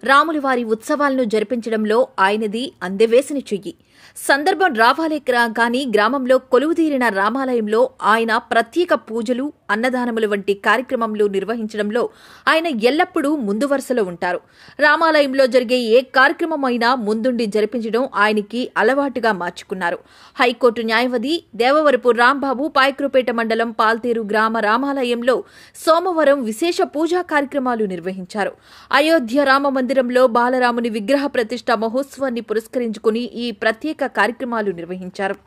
రాములవారి ఉత్సవాలను జరిపించడంలో ఆయనది అందెవేసిన చెయ్యి. సందర్భం రావాలే గాని గ్రామంలో కొలువుదీరిన రామాలయంలో ఆయన ప్రత్యేక పూజలు, అన్నదానములు వంటి కార్యక్రమంలో నిర్వహించడంలో ఆయన ఎల్లప్పుడూ ముందు వరుసలో ఉంటారు. రామాలయంలో జరిగే ఏ కార్యక్రమమైనా ముందుండి జరిపించడం ఆయనకి అలవాటుగా మార్చుకున్నారు. హైకోర్టు న్యాయవాది దేవవరపు రాంబాబు పాయక్రోపేట మండలం పాల్తేరు గ్రామ రామాలయంలో సోమవారం విశేష పూజా కార్యక్రమాలు నిర్వహించారు. అయోధ్య రామ మందిరంలో బాలరాముని విగ్రహ ప్రతిష్ఠ మహోత్సవాన్ని పురస్కరించుకుని ఈ ప్రత్యేక కార్యక్రమాలు నిర్వహించారు.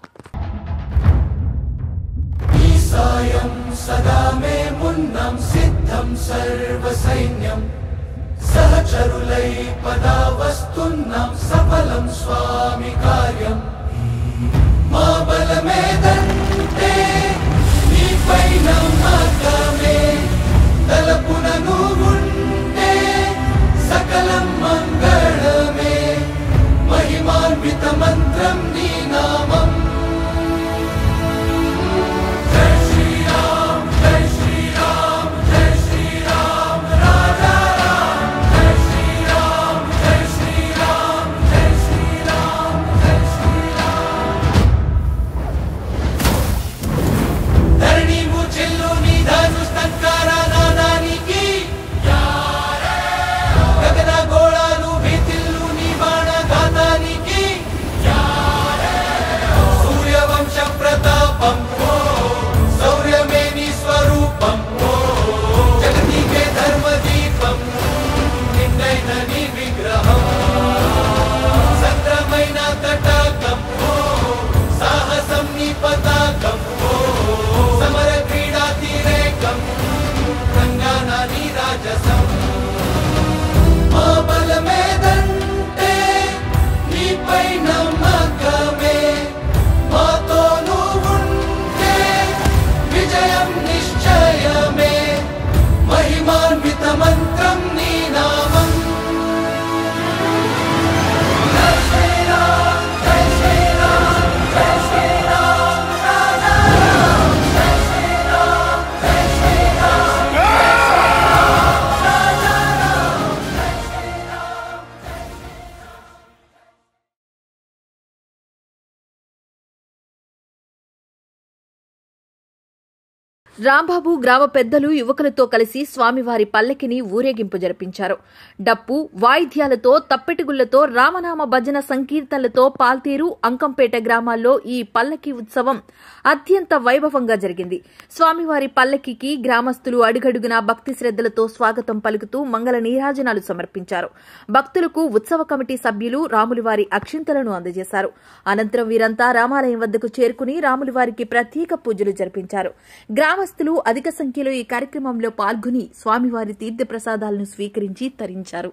మంత్రం నీ నామం జై శ్రీరామ్ జై శ్రీరామ్ జై శ్రీరామ్ రాజా రామ్ జై శ్రీరామ్ జై శ్రీరామ్ జై శ్రీరామ్ జై శ్రీరామ్ ధరణి ముచెల్లు నీ ధను స్తత్కార నాదానికి యారే గగన గోళాలు భీతిల్లు నీ బాణ గాతానికి ప్రతాపం శౌర్యమే నీ స్వరూపం జగతికే ధర్మ దీపం నిండైన నీ విగ్రహం సత్రమైన తటాకం సాహసం నీ పతాకం సమర క్రీడా తీరేకం రంగాన నీ రాజసం మా బలమేదంటే నీపై నమ్మకమే మాతో నువ్వుంటే విజయం నిశ్చయమే మహిమాన్విత మంత్రం నీ నామం జై శ్రీరామ్ జై శ్రీరామ్ జై శ్రీరామ్ రాజా రామ్ జై శ్రీరామ్ జై శ్రీరామ్ రాజా రామ్ జై శ్రీరామ్. రాంబాబు గ్రామ పెద్దలు యువకులతో కలిసి స్వామివారి పల్లకిని ఊరేగింపు జరిపించారు. డప్పు వాయిద్యాలతో, తప్పెటిగుళ్లతో, రామనామ భజన సంకీర్తనలతో పాల్తేరు, అంకంపేట గ్రామాల్లో ఈ పల్లకి ఉత్సవం అత్యంత వైభవంగా జరిగింది. స్వామివారి పల్లకికి గ్రామస్తులు అడుగడుగునా భక్తి శ్రద్దలతో స్వాగతం పలుకుతూ మంగళ నీరాజనాలు సమర్పించారు. భక్తులకు ఉత్సవ కమిటీ సభ్యులు రాములవారి అక్షింతలను అందజేశారు. అనంతరం వీరంతా రామాలయం వద్దకు చేరుకుని రాములవారికి ప్రత్యేక పూజలు జరిపించారు. గ్రామస్తులు అధిక సంఖ్యలో ఈ కార్యక్రమంలో పాల్గొని స్వామివారి తీర్థ ప్రసాదాలను స్వీకరించి తరించారు.